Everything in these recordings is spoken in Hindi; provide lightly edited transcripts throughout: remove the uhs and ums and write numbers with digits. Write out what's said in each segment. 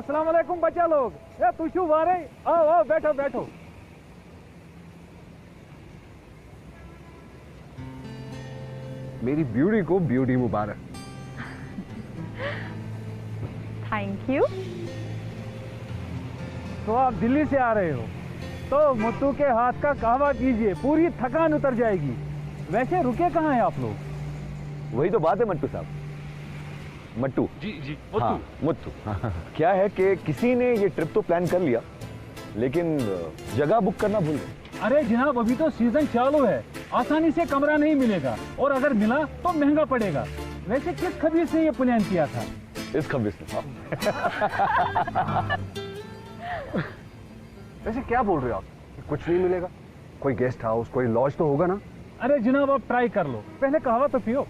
अस्सलाम वालेकुम बच्चा लोग। ए तू शू वारे, आओ आओ बैठो बैठो। मेरी ब्यूटी को ब्यूटी मुबारक। Thank you. तो आप दिल्ली से आ रहे हो तो मुत्तू के हाथ का कहवा कीजिए, पूरी थकान उतर जाएगी। वैसे रुके कहाँ हैं आप लोग? वही तो बात है मट्टू साहब। मट्टू जी जी हाँ, मुत्तू क्या है कि किसी ने ये ट्रिप तो प्लान कर लिया लेकिन जगह बुक करना भूल गए। अरे जनाब अभी तो सीजन चालू है, आसानी से कमरा नहीं मिलेगा और अगर मिला तो महंगा पड़ेगा। वैसे किस खबीर ने ये प्लान किया था? इस खबीर से। वैसे क्या बोल रहे हो आप? कुछ नहीं मिलेगा? कोई गेस्ट हाउस, कोई लॉज तो होगा ना? अरे जनाब आप ट्राई कर लो, पहले कहवा तो पियो।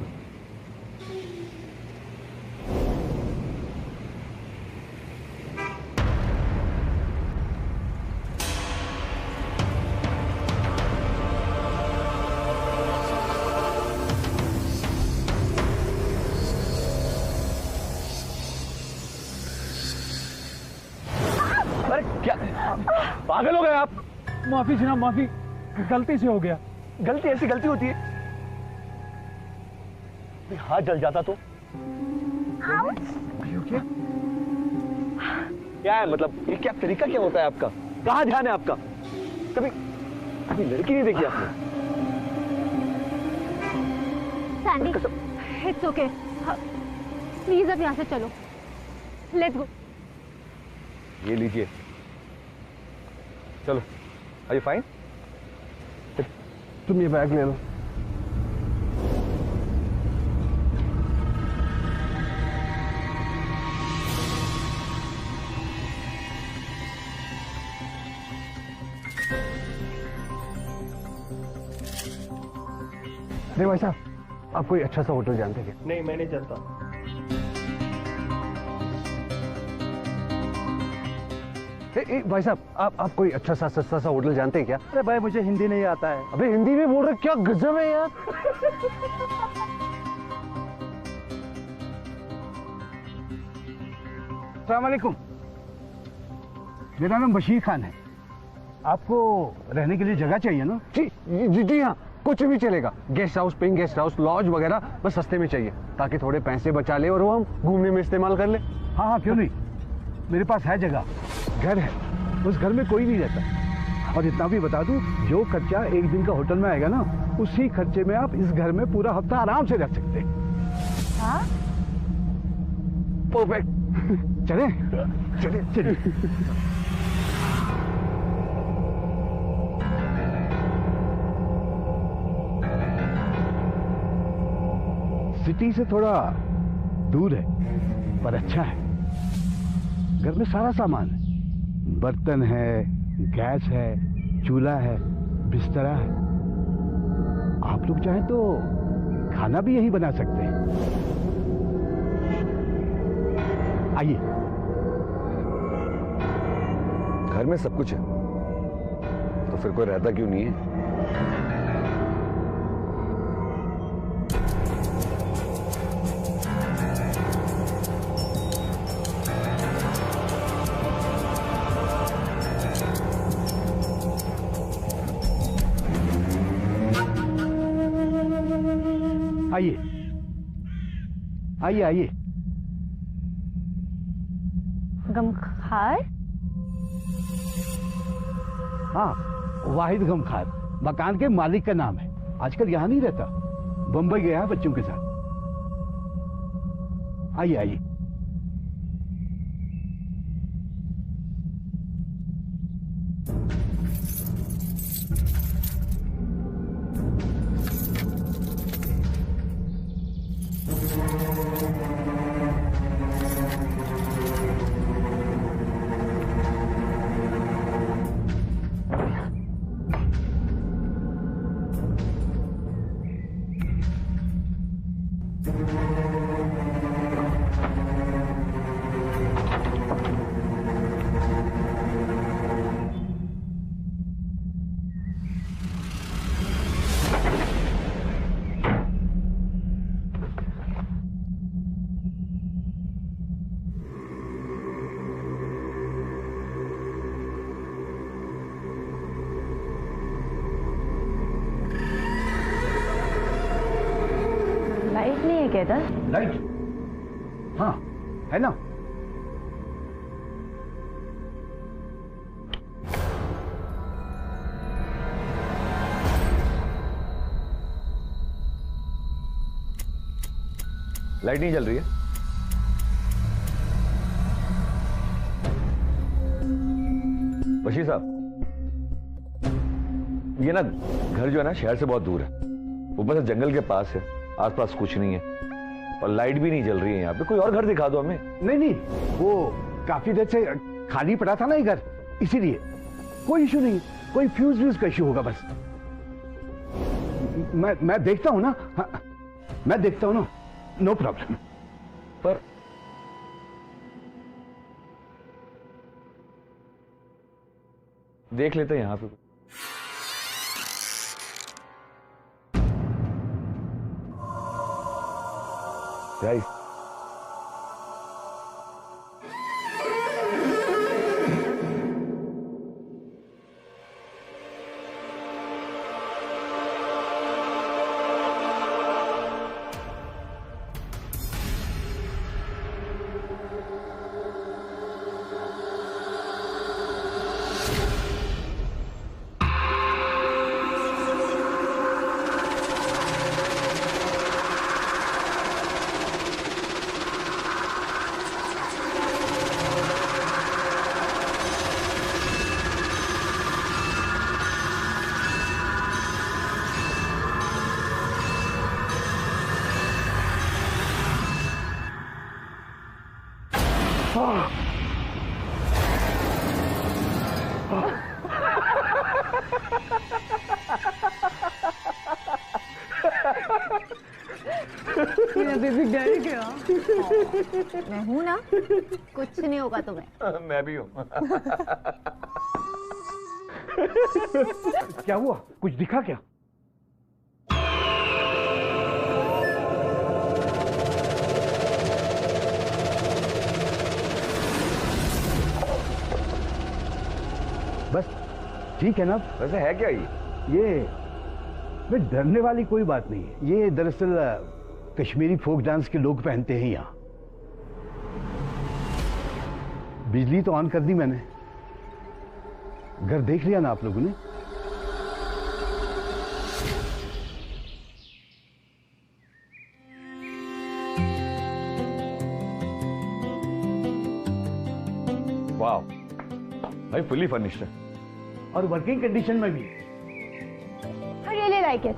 अरे क्या पागल हो गए आप? माफी जनाब माफी, गलती से हो गया। गलती ऐसी गलती होती है? हाथ जल जाता तो क्या है मतलब? ये क्या तरीका क्या होता है आपका? कहाँ ध्यान है आपका? कभी कभी लड़की नहीं देखी आपने? Sandy, it's okay. प्लीज अब यहाँ से चलो, लेट्स गो। ये लीजिए, चलो। Are you fine? तुम ये बैग ले लो। अरे भाई साहब, आप कोई अच्छा सा होटल जानते हैं क्या? नहीं मैं नहीं जानता। भाई साहब, आप कोई अच्छा सा सस्ता सा होटल जानते हैं क्या? अरे भाई मुझे हिंदी नहीं आता है। अबे हिंदी में बोल रहे, क्या गजब है यार। अस्सलाम वालेकुम, मेरा नाम बशीर खान है। आपको रहने के लिए जगह चाहिए ना? जी जी जी हाँ, कुछ भी चलेगा। Guest house, pink guest house, lodge वगैरह, बस सस्ते में चाहिए ताकि थोड़े पैसे बचा ले और वो हम घूमने में इस्तेमाल कर ले। हाँ हाँ क्यों नहीं, मेरे पास है जगह, घर है। उस घर में कोई नहीं रहता। और इतना भी बता दूं, जो खर्चा एक दिन का होटल में आएगा ना, उसी खर्चे में आप इस घर में पूरा हफ्ता आराम से रह सकते हैं। हाँ? परफेक्ट। चले चले चले। सिटी से थोड़ा दूर है पर अच्छा है। घर में सारा सामान है, बर्तन है, गैस है, चूल्हा है, बिस्तरा है। आप लोग चाहें तो खाना भी यहीं बना सकते हैं। आइए। घर में सब कुछ है तो फिर कोई रहता क्यों नहीं है? आइए आइए आइए। गमखार? हाँ, वाहिद गमखार मकान के मालिक का नाम है। आजकल यहाँ नहीं रहता, बंबई गया है बच्चों के साथ। आइए आइए। टुगेदर? राइट, हाँ है ना। लाइट नहीं जल रही है। बशीर साहब, ये ना घर जो है ना शहर से बहुत दूर है, ऊपर से जंगल के पास है, आसपास कुछ नहीं है और लाइट भी नहीं जल रही है यहाँ पे। कोई और घर दिखा दो हमें। नहीं नहीं, वो काफी देर से खाली पड़ा था ना ये घर, इसीलिए। कोई इशू नहीं, कोई फ्यूज का इशू होगा बस। मैं देखता हूं ना। हाँ, मैं देखता हूं ना, नो प्रॉब्लम। पर देख लेते हैं यहां पे। गाइस, बेबी डर गया। मैं हूं ना, कुछ नहीं होगा तुम्हें। मैं भी हूं। क्या हुआ, कुछ दिखा क्या? बस ठीक है ना। वैसे है क्या ये डरने वाली कोई बात नहीं है। ये दरअसल कश्मीरी फोक डांस के लोग पहनते हैं यहाँ। बिजली तो ऑन कर दी मैंने। घर देख लिया ना आप लोगों ने? वाह भाई, फुली फर्निश्ड है और वर्किंग कंडीशन में भी। I really like it।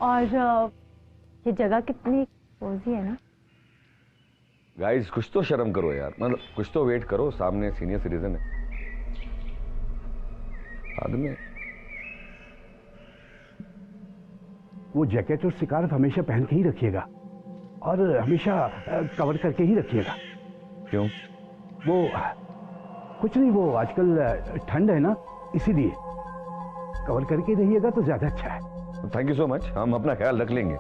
और ये जगह कितनी कोजी है ना। गाइस, कुछ तो शर्म करो यार, मतलब कुछ तो वेट करो, सामने सीनियर सिटीजन है आदमी। वो जैकेट और स्कार्फ हमेशा पहन के ही रखिएगा और हमेशा कवर करके ही रखिएगा। क्यों? वो कुछ नहीं, वो आजकल ठंड है ना, इसीलिए कवर करके रहिएगा तो ज्यादा अच्छा है। थैंक यू सो मच, हम अपना ख्याल रख लेंगे।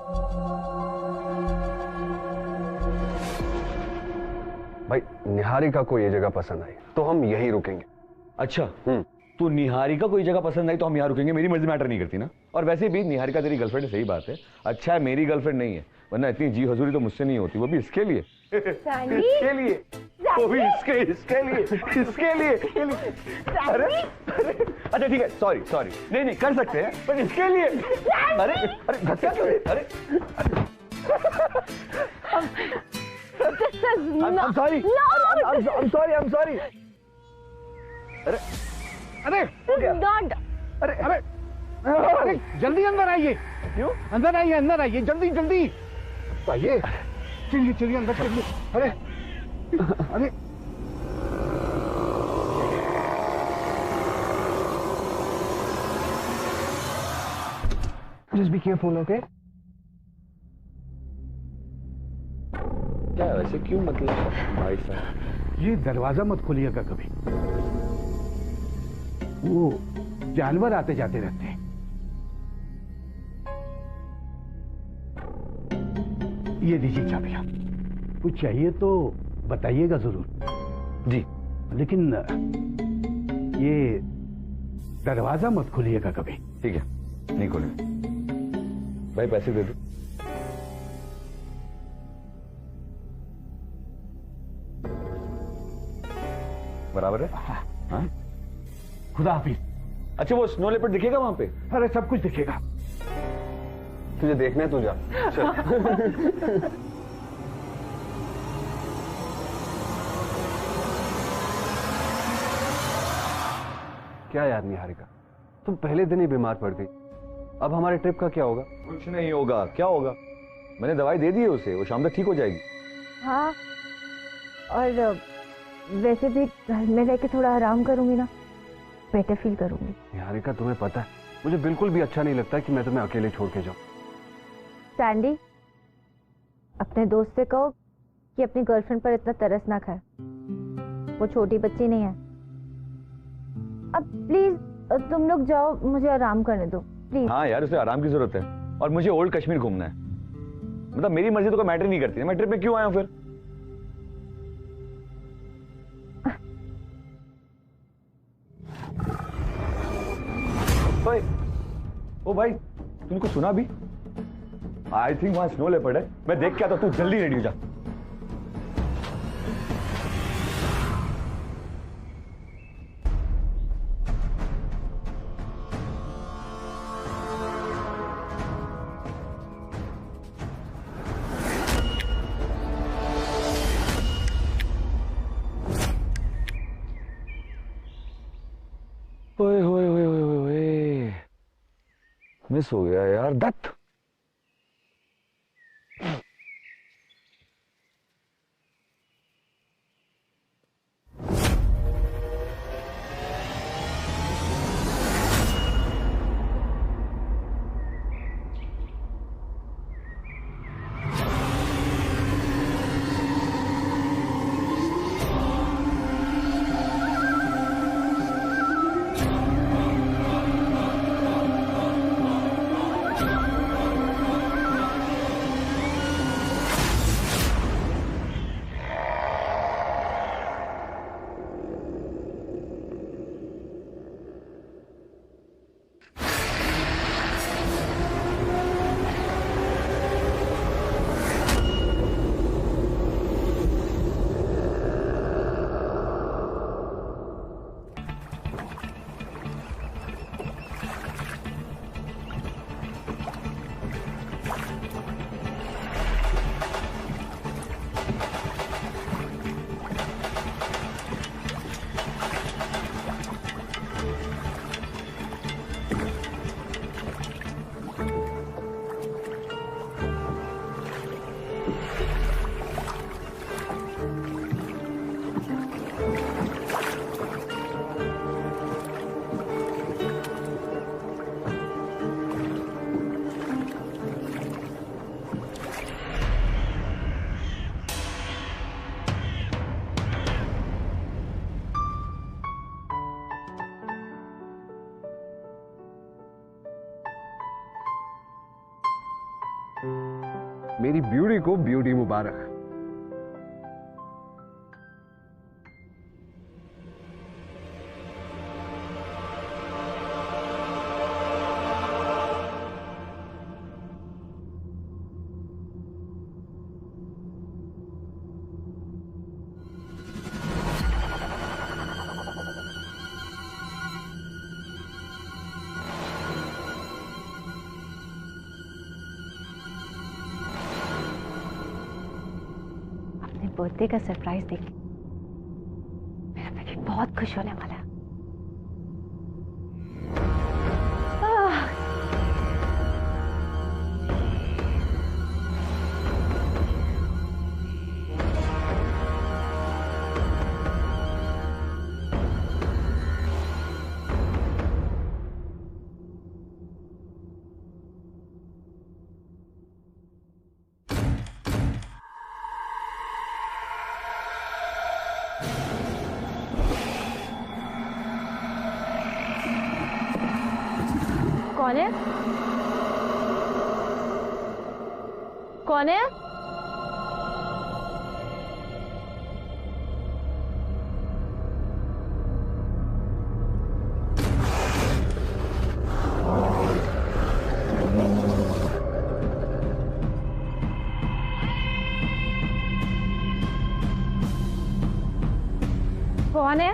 भाई, निहारिका को ये जगह पसंद आई तो हम यहीं रुकेंगे। अच्छा, तो निहारिका कोई जगह पसंद आई तो हम यहाँ रुकेंगे। मेरी मर्जी मैटर नहीं करती ना। और वैसे भी निहारिका तेरी गर्लफ्रेंड है, सही बात है। अच्छा है मेरी गर्लफ्रेंड नहीं है, वरना इतनी जी हजूरी तो मुझसे नहीं होती, वो भी इसके लिए। इसके लिए, वो भी इसके लिए। अरे अच्छा ठीक है, सॉरी, नहीं कर सकते हैं, पर इसके लिए। अरे धक्का क्यों? अरे I'm sorry। अरे हो गया। अरे जल्दी अंदर आइए। क्यों? अंदर आइए जल्दी आइए। चलिए अंदर चलिए। अरे Just be careful, okay? क्या वैसे क्यों, मतलब भाई साहब? ये दरवाजा मत खोलिएगा कभी, वो जानवर आते जाते रहते हैं। ये दीजिए चाबियां, कुछ चाहिए तो बताइएगा जरूर। जी। लेकिन ये दरवाजा मत खोलिएगा कभी। ठीक है, नहीं खोलेंगे। भाई पैसे दे दो। बराबर है? हाँ? खुदा हाफिज। अच्छा वो स्नो लेपर्ड दिखेगा वहां पे? अरे सब कुछ दिखेगा। तुझे देखना है, तू जा। चल। क्या यार निहारिका, तुम पहले दिन ही बीमार पड़ गई, अब हमारे ट्रिप का क्या होगा? कुछ नहीं होगा। क्या होगा? मैंने दवाई दे दी है उसे, वो शाम तक ठीक हो जाएगी। हाँ, और वैसे भी घर में रह के थोड़ा आराम करूंगी ना, बेटर फील करूंगी। निहारिका तुम्हें पता है, मुझे बिल्कुल भी अच्छा नहीं लगता कि मैं तुम्हें अकेले छोड़ के जाऊं। सैंडी, अपने दोस्त से कहो कि अपनी गर्लफ्रेंड पर इतना तरस ना खाए, वो छोटी बच्ची नहीं है। अब प्लीज तुम लोग जाओ, मुझे आराम करने दो प्लीज। हाँ यार, उसे आराम की जरूरत है और मुझे ओल्ड कश्मीर घूमना है। मतलब मेरी मर्जी तो कोई मैटर नहीं करती है, मैं ट्रिप में क्यों आया हूं फिर? ओए, ओ भाई, तूने कुछ सुना भी? आई थिंक वहां स्नो लेपर्ड है, मैं देख के आता हूं, तू जल्दी रेडी हो जा। ओए ओए ओए ओए ओए, मिस हो गया यार, दत्त। मेरी ब्यूटी को ब्यूटी मुबारक। बर्थडे का सरप्राइज देख मेरा बेबी बहुत खुश होने वाला है। कौन है? कौन है? कौन है?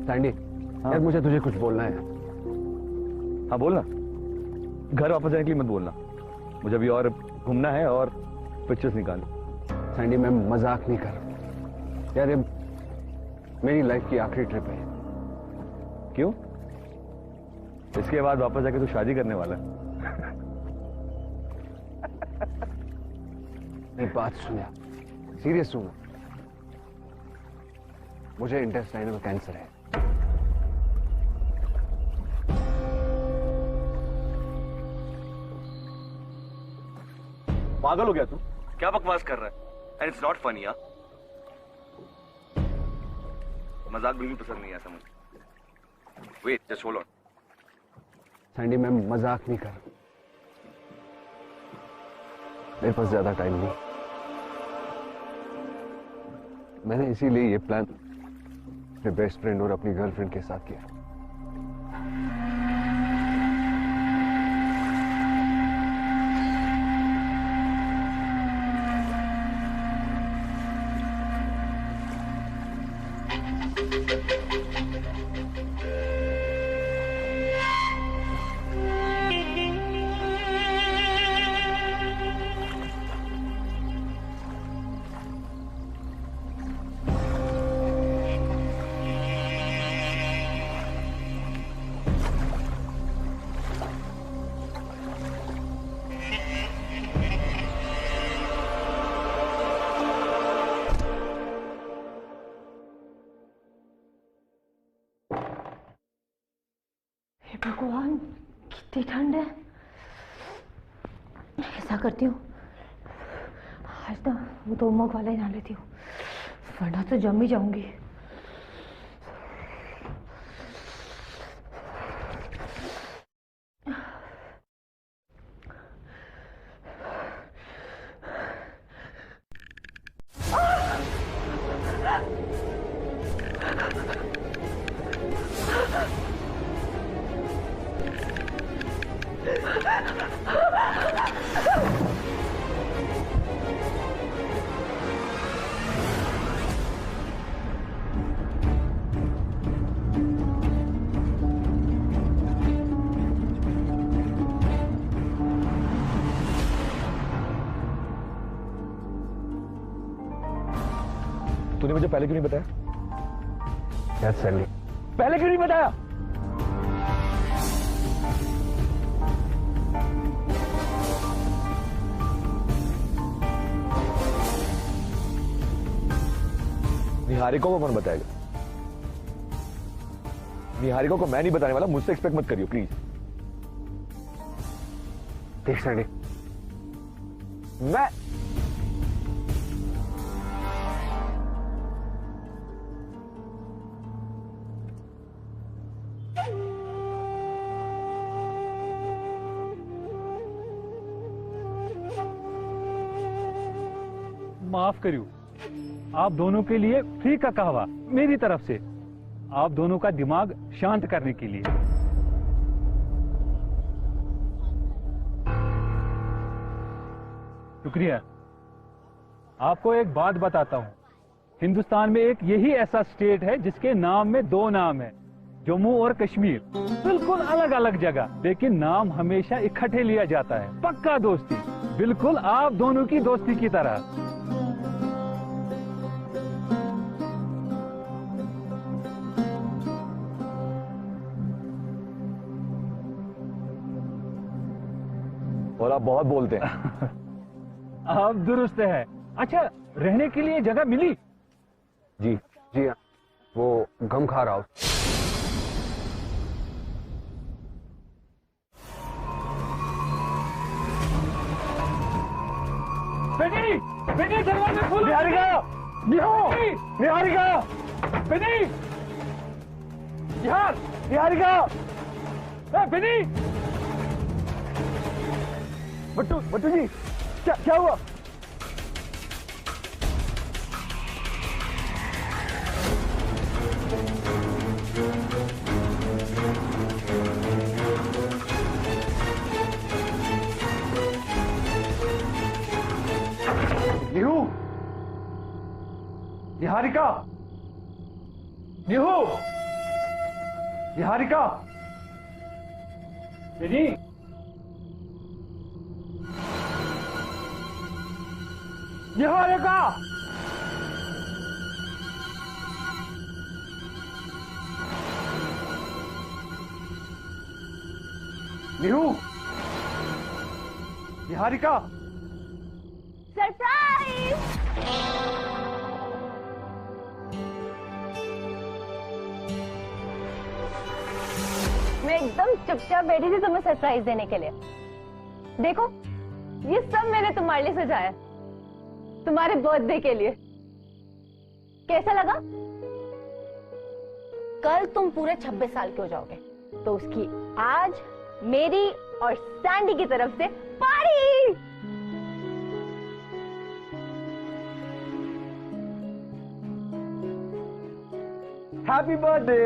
सैंडी, यार मुझे तुझे कुछ बोलना है। हाँ बोलना। घर वापस जाने के लिए मत बोलना, मुझे अभी और घूमना है और पिक्चर्स निकालनी। सैंडी मैं मजाक नहीं कर रहा यार, ये मेरी लाइफ की आखिरी ट्रिप है। क्यों? इसके बाद वापस जाके तू शादी करने वाला है? मेरी बात सुन यार, सीरियस सुन। मुझे इंटेस्टाइनल कैंसर है। पागल हो गया तू? क्या बकवास कर रहा है? And it's not funny. यार मजाक बिल्कुल पसंद नहीं है समझ। Wait just hold on. Sandy मैं मजाक नहीं कर रहा, मेरे पास ज्यादा टाइम नहीं। मैंने इसीलिए ये प्लान अपने बेस्ट फ्रेंड और अपनी गर्लफ्रेंड के साथ किया। भगवान कितनी ठंड है। ऐसा करती हूँ आज ना वो 2 मग वाला ही नहा लेती हूँ, वरना तो जम ही जाऊंगी। तूने मुझे पहले क्यों नहीं बताया? यार सैंडी, पहले क्यों नहीं बताया? निहारिका को कौन बताएगा? निहारिका को मैं नहीं बताने वाला, मुझसे एक्सपेक्ट मत करियो प्लीज। देख सैंडी, मैं माफ करियो, आप दोनों के लिए फ्री का कहवा मेरी तरफ से, आप दोनों का दिमाग शांत करने के लिए। शुक्रिया। आपको एक बात बताता हूं, हिंदुस्तान में एक यही ऐसा स्टेट है जिसके नाम में दो नाम है, जम्मू और कश्मीर। बिल्कुल अलग अलग जगह, लेकिन नाम हमेशा इकट्ठे लिया जाता है। पक्का दोस्ती, बिल्कुल आप दोनों की दोस्ती की तरह। और आप बहुत बोलते हैं। आप दुरुस्त है। अच्छा, रहने के लिए जगह मिली? जी जी हाँ, वो गम खा रहा हूँ। बेटी, बेटी दरवाजे खोलो। निहारिका, निहारिका, बेटी, निहार, निहारिका, बेटी, बट्टू, बट्टू जी, क्या हुआ? निहू, निहारिका, निहू, निहारिका, बेटी, निहारिका, निहू, निहारिका। सरप्राइज! मैं एकदम चुपचाप बैठी थी तुम्हें सरप्राइज देने के लिए। देखो, ये सब मैंने तुम्हारे लिए सजाया, तुम्हारे बर्थडे के लिए। कैसा लगा? कल तुम पूरे 26 साल के हो जाओगे, तो उसकी आज मेरी और सैंडी की तरफ से पार्टी। Happy birthday.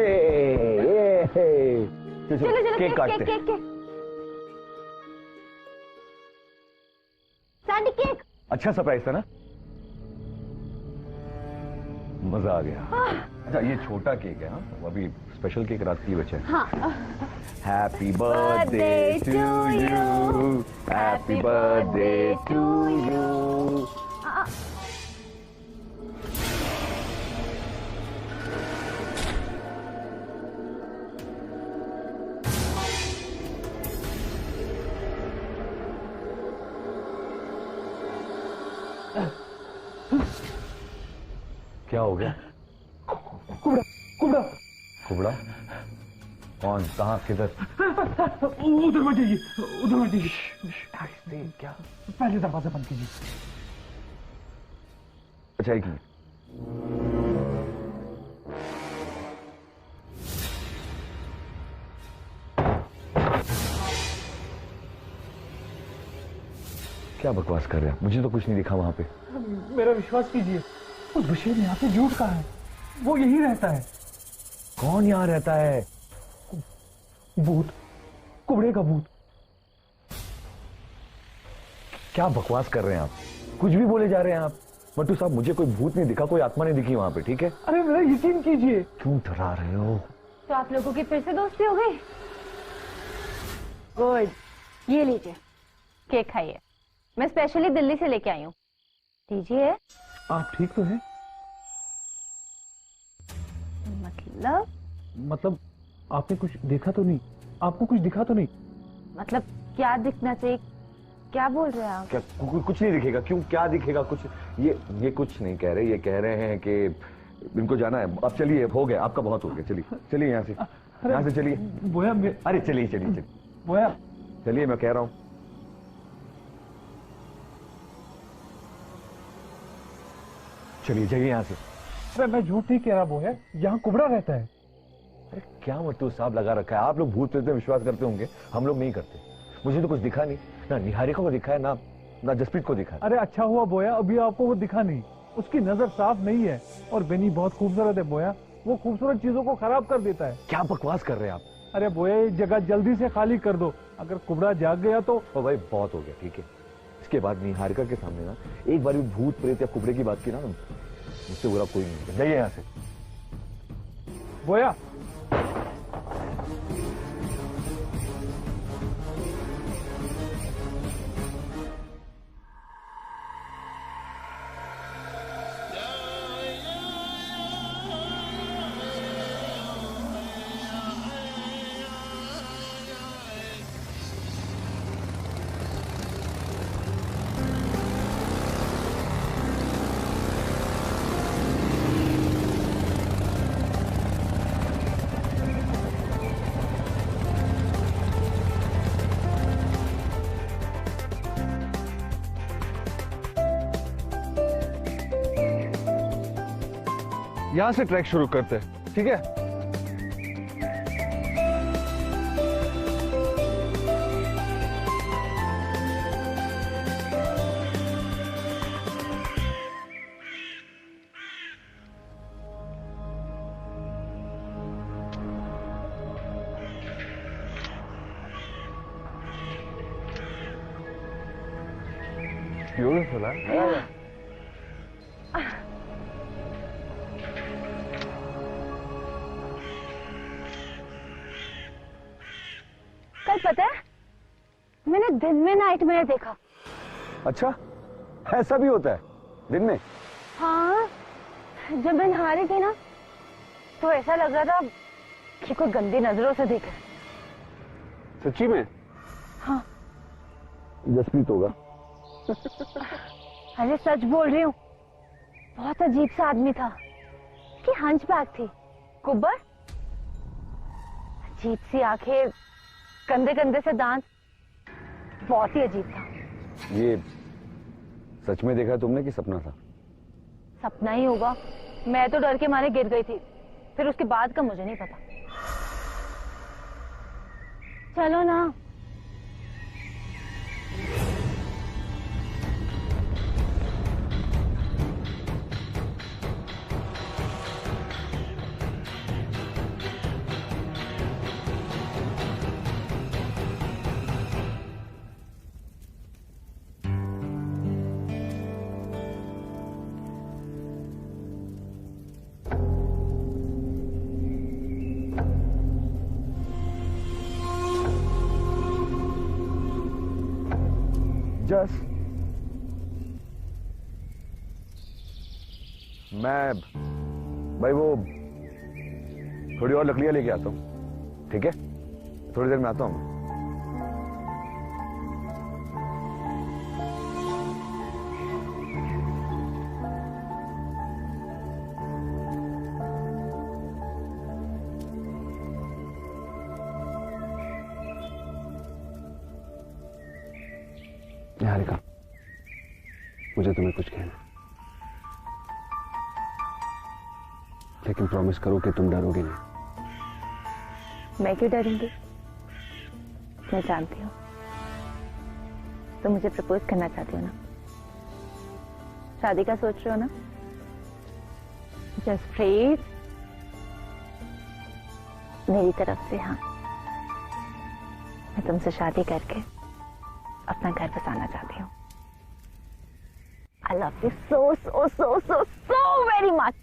चलो चलो, केक काटते हैं। केक। Sandy, cake. अच्छा सरप्राइज था ना, मजा आ गया। अच्छा, ये छोटा केक है। हाँ, अभी स्पेशल केक रात के लिए बचा है। हाँ। Happy birthday to you, happy birthday to you. क्या हो गया? कुबड़ा, कुबड़ा, कुबड़ा? कौन, कहाँ, किधर? उधर मत जाइए, उधर मत जाइए। क्या? पहले दरवाजा बंद कीजिए। अच्छा, एक मिनट। क्या बकवास कर रहे हैं? मुझे तो कुछ नहीं दिखा वहां पे। मेरा विश्वास कीजिए, उस बशीर यहाँ पे झूठ कहा है, वो यही रहता है। कौन यहाँ रहता है? भूत, कुबड़े का भूत। क्या बकवास कर रहे हैं आप? कुछ भी बोले जा रहे हैं आप। मट्टू साहब, मुझे कोई भूत नहीं दिखा, कोई आत्मा नहीं दिखी वहां पे, ठीक है? अरे मेरा यकीन कीजिए। क्यों डरा रहे हो? तो आप लोगों की फिर से दोस्ती हो गई? गुड, ये लीजिए, केक खाइए। मैं स्पेशली दिल्ली से लेके आई हूँ। लीजिए। आप ठीक तो हैं? मतलब आपने कुछ देखा तो नहीं? आपको कुछ दिखा तो नहीं? मतलब क्या दिखना चाहिए? क्या बोल रहे हैं आप? क्या कुछ नहीं दिखेगा? क्यों, क्या दिखेगा? कुछ ये कुछ नहीं कह रहे। ये कह रहे हैं कि इनको जाना है। अब चलिए, हो गया आपका, बहुत हो गया। चलिए चलिए यहाँ से चलिए। बोया, अरे चलिए बोया, चलिए, मैं कह रहा हूँ। चलिए जाइए यहाँ से। अरे मैं झूठ नहीं कह रहा बोया, यहाँ कुबड़ा रहता है। अरे क्या मट्टू साहब लगा रखा है? आप लोग भूत प्रेत में विश्वास करते होंगे, हम लोग नहीं करते। मुझे तो कुछ दिखा नहीं, ना निहारिका को दिखा है, ना जसप्रीत को दिखा है। अरे अच्छा हुआ बोया, अभी आपको वो दिखा नहीं। उसकी नजर साफ नहीं है और बेनी बहुत खूबसूरत है बोया, वो खूबसूरत चीजों को खराब कर देता है। क्या बकवास कर रहे हैं आप? अरे बोया ये जगह जल्दी से खाली कर दो, अगर कुबड़ा जाग गया तो। ओ भाई बहुत हो गया, ठीक है। इसके बाद निहारिका के सामने ना एक बार भी भूत प्रेत या कुबड़े की बात की ना, मुझसे बुरा कोई नहीं। जाइए यहाँ से। बोया यहां से ट्रैक शुरू करते हैं, ठीक है? ब्यूटीफुल है। पता है मैंने दिन में नाइट मेयर देखा। अच्छा, ऐसा भी होता है दिन में? हाँ, जब मैं नहा रही थी ना तो ऐसा लग रहा था कि कोई गंदी नजरों से देख रहा है। सच्ची में? हाँ। जसप्रीत होगा। अरे सच बोल रही हूँ, बहुत अजीब सा आदमी था कि हंचबैक थी, कुब्बर, अजीब सी आंखें, गंदे गंदे से दांत, बहुत ही अजीब था। ये सच में देखा तुमने कि सपना था? सपना ही होगा, मैं तो डर के मारे गिर गई थी, फिर उसके बाद का मुझे नहीं पता। चलो ना। जस, मैं भाई वो थोड़ी और लकड़ियां लेके आता हूँ, ठीक है? थोड़ी देर में आता हूँ। निहारिका, मुझे तुम्हें कुछ कहना, लेकिन प्रॉमिस करो कि तुम डरोगे नहीं। मैं क्यों डरूंगी? मैं जानती हूँ तो मुझे प्रपोज करना चाहती हो ना, शादी का सोच रहे हो ना? जसप्रीत, मेरी तरफ से हाँ, मैं तुमसे शादी करके अपना घर बसाना चाहती हूँ। I love you so so so so so very much.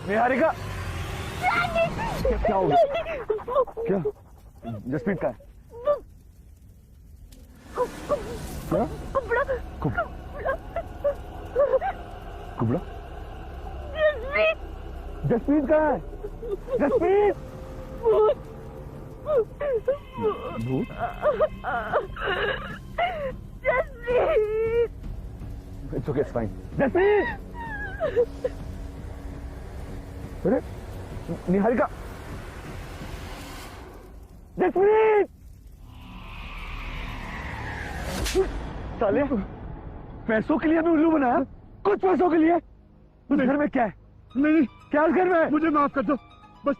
Niharika, क्या हो गया? क्या? जसप्रीत का है? क्या? कुबड़ा? कुबड़ा? जसप्रीत का है? जसप्रीत? भूत? It's okay, it's fine. Jaspreet! अरे निहारिका, जसप्रीत! साले, पैसों के लिए हमें उल्लू बनाया, कुछ पैसों के लिए। उस घर में क्या है? नहीं, क्या है घर में? मुझे माफ कर दो, बस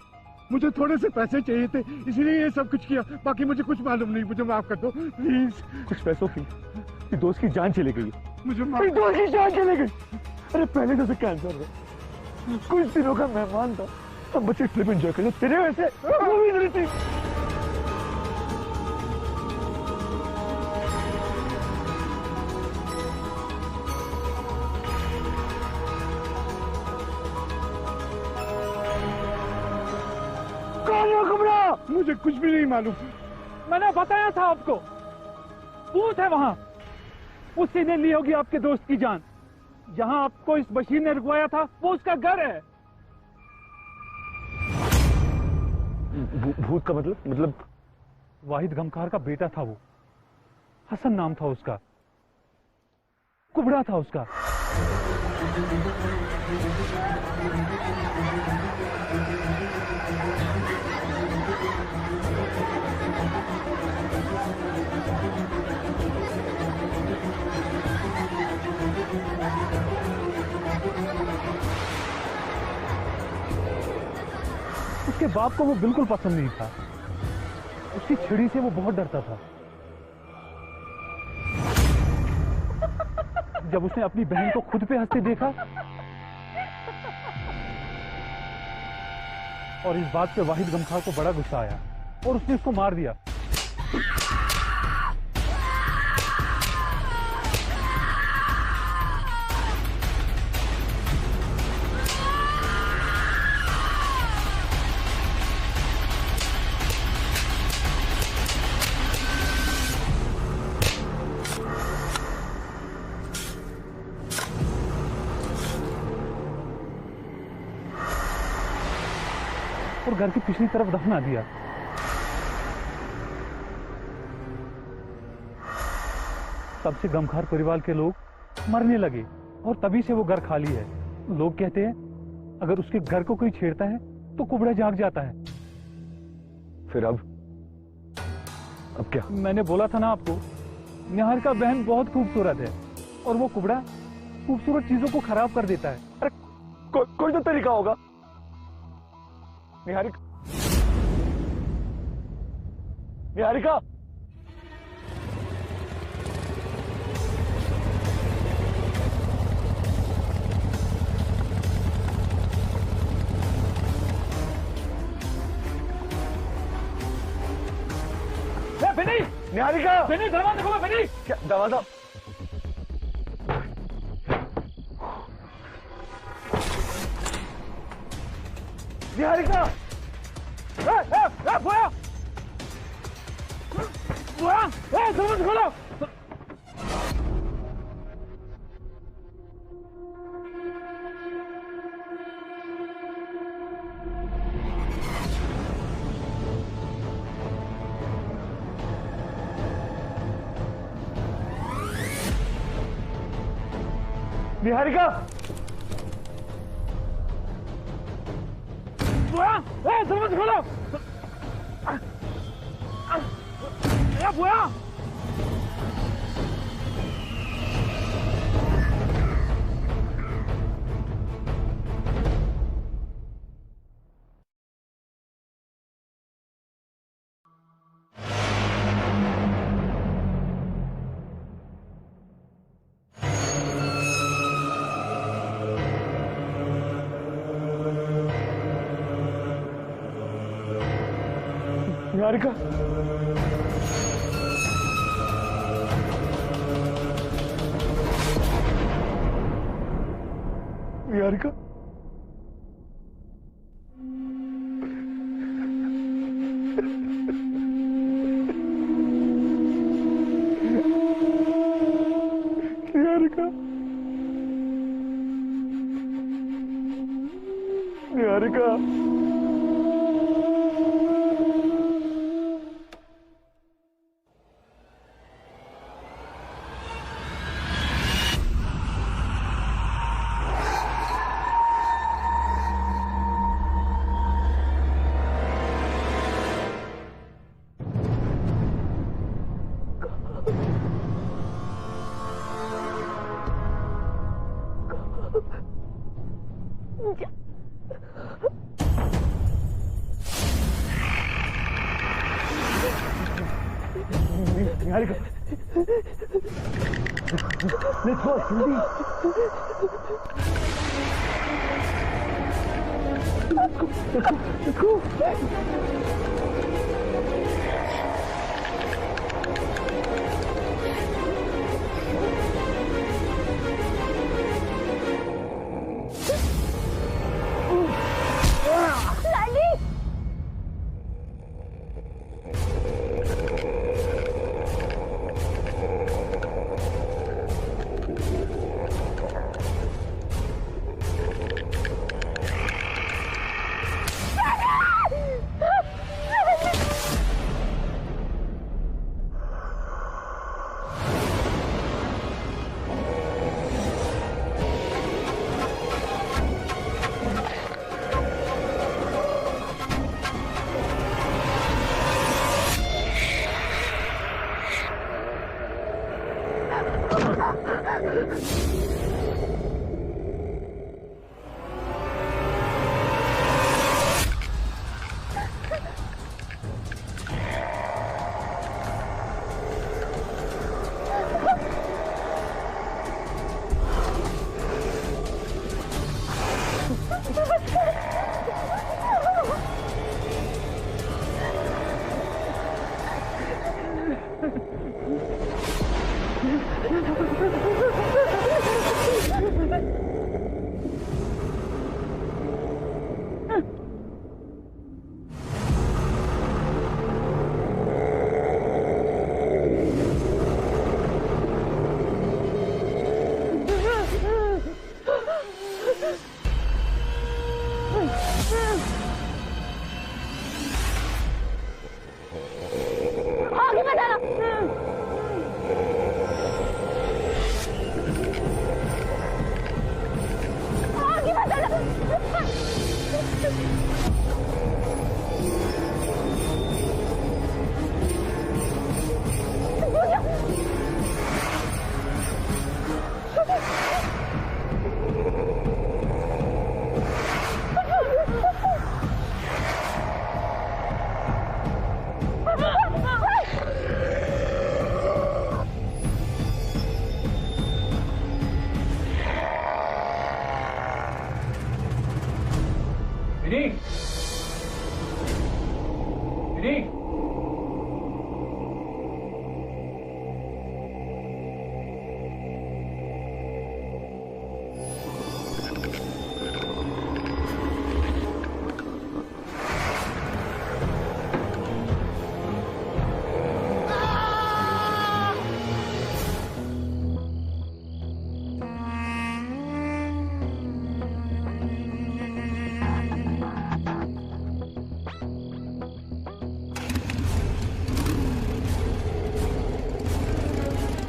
मुझे थोड़े से पैसे चाहिए थे, इसलिए ये सब कुछ किया। बाकी मुझे कुछ मालूम नहीं, मुझे माफ कर दो प्लीज। कुछ पैसों की तेरी दोस्त की जान चली गई। मुझे माफ। तेरी दोस्त की जान चली गई। अरे पहले तो उसे कैंसर है, कुछ दिनों का मेहमान था, सब बच्चे ट्रिप एंजॉय कर रहे, तेरे वैसे वो भी नहीं थी। कौन है कुबड़ा? मुझे कुछ भी नहीं मालूम। मैंने बताया था आपको, भूत है वहां, उसी ने ली होगी आपके दोस्त की जान। जहां आपको इस बशीर ने रुकवाया था वो उसका घर है। भूत का मतलब? वाहिद गमखार का बेटा था वो, हसन नाम था उसका, कुबड़ा था उसका। उसके बाप को वो बिल्कुल पसंद नहीं था, उसकी छड़ी से वो बहुत डरता था। जब उसने अपनी बहन को खुद पे हंसते देखा और इस बात पे वाहिद गमखार को बड़ा गुस्सा आया और उसने उसको मार दिया। और घर की पिछली तरफ दफना दिया। तब से गमखार परिवार के लोग मरने लगे और तभी से वो घर खाली है। लोग कहते हैं अगर उसके घर को कोई छेड़ता है तो कुबड़ा जाग जाता है। फिर अब क्या? मैंने बोला था ना आपको, निहारिका बहन बहुत खूबसूरत है और वो कुबड़ा खूबसूरत चीजों को खराब कर देता है। अरे कोई तो तरीका होगा। निहारिका, निहारिका, बेनी, निहारिका, बेनी दरवाजा खोलो बेनी। क्या दरवाजा? निहारिका, बोया, बोया, दरवाजा खोलो। निहारिका, बोया, दरवाजा खोलो। बोया, निहारिका, निहारिका, निहारिका, निहारिका, निहारिका, let's go, जल्दी। Let's go।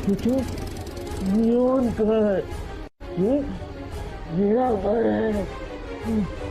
मुझे न्यून घर ये मेरा घर है